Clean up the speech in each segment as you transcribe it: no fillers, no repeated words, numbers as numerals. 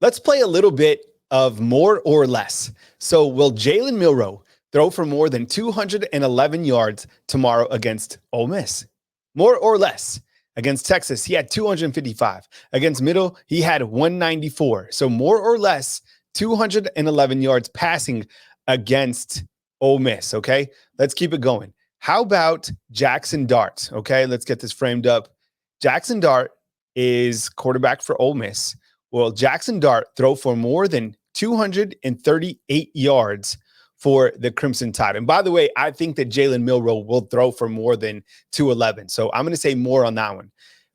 Let's play a little bit of more or less. So, will Jalen Milroe throw for more than 211 yards tomorrow against Ole Miss? More or less. Against Texas, he had 255. Against Middle, he had 194. So, more or less, 211 yards passing against Ole Miss. Okay, let's keep it going. How about Jackson Dart? Okay, let's get this framed up. Jackson Dart is quarterback for Ole Miss. Will Jackson Dart throw for more than 238 yards for the Crimson Tide? And by the way, I think that Jalen Milroe will throw for more than 211. So I'm going to say more on that one.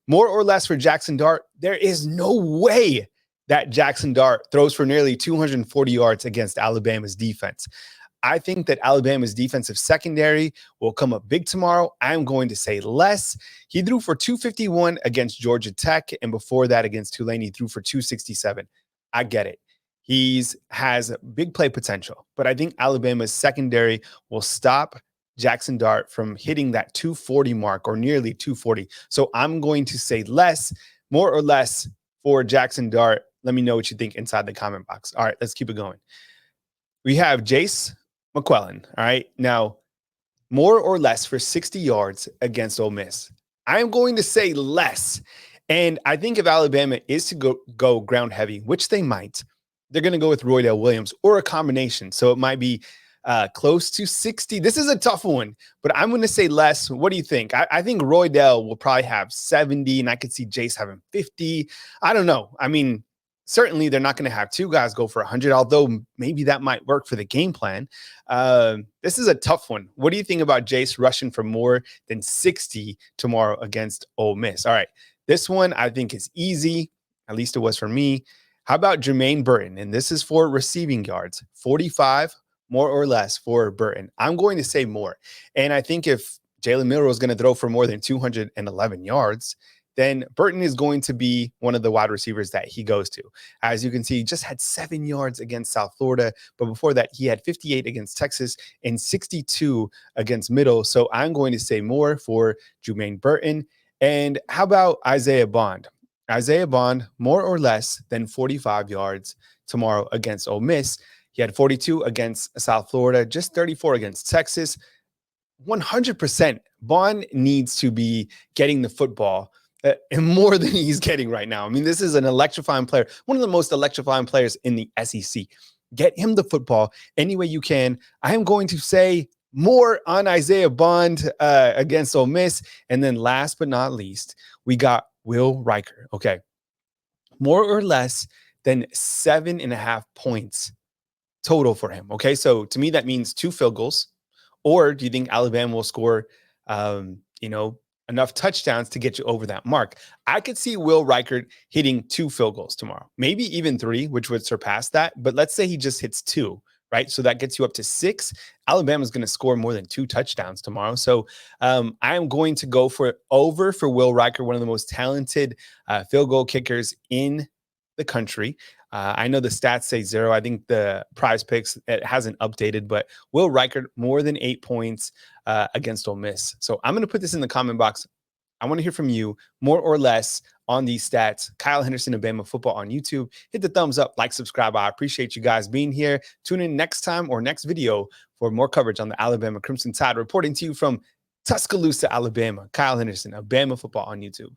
More or less for Jackson Dart, there is no way that Jackson Dart throws for nearly 240 yards against Alabama's defense. I think that Alabama's defensive secondary will come up big tomorrow. I'm going to say less. He threw for 251 against Georgia Tech, and before that against Tulane, he threw for 267. I get it. He has big play potential, but I think Alabama's secondary will stop Jackson Dart from hitting that 240 mark or nearly 240. So I'm going to say less, more or less for Jackson Dart. Let me know what you think inside the comment box. All right, let's keep it going. We have Jace McClellan. All right. Now, more or less for 60 yards against Ole Miss. I'm going to say less. And I think if Alabama is to go ground heavy, which they might, they're going to go with Roydell Williams or a combination. So it might be close to 60. This is a tough one, but I'm going to say less. What do you think? I think Roydell will probably have 70, and I could see Jace having 50. I don't know. I mean, certainly, they're not going to have two guys go for 100, although maybe that might work for the game plan. This is a tough one. What do you think about Jace rushing for more than 60 tomorrow against Ole Miss? All right, this one I think is easy. At least it was for me. How about Jermaine Burton? And this is for receiving yards, 45, more or less for Burton. I'm going to say more. And I think if Jalen Milroe is going to throw for more than 211 yards, then Burton is going to be one of the wide receivers that he goes to. As you can see, he just had 7 yards against South Florida, but before that, he had 58 against Texas and 62 against Middle. So I'm going to say more for Jermaine Burton. And how about Isaiah Bond? Isaiah Bond, more or less than 45 yards tomorrow against Ole Miss. He had 42 against South Florida, just 34 against Texas. 100% Bond needs to be getting the football and more than he's getting right now. I mean, this is an electrifying player, one of the most electrifying players in the SEC. Get him the football any way you can. I am going to say more on Isaiah Bond against Ole Miss. And then last but not least, we got Will Riker. Okay. More or less than 7.5 points total for him. Okay. So to me, that means 2 field goals. Or do you think Alabama will score, enough touchdowns to get you over that mark? I could see Will Riker hitting 2 field goals tomorrow, maybe even 3, which would surpass that. But let's say he just hits 2, right? So that gets you up to 6. Alabama's going to score more than 2 touchdowns tomorrow. So I am going to go for over for Will Riker, one of the most talented field goal kickers in the country. I know the stats say 0. I think the Prize Picks, it hasn't updated, but Will Riker more than 8 points against Ole Miss. So I'm going to put this in the comment box. I want to hear from you, more or less, on these stats. Kyle Henderson of BAMA Football on YouTube. Hit the thumbs up, like, subscribe. I appreciate you guys being here. Tune in next time or next video for more coverage on the Alabama Crimson Tide. Reporting to you from Tuscaloosa, Alabama, Kyle Henderson of BAMA Football on YouTube.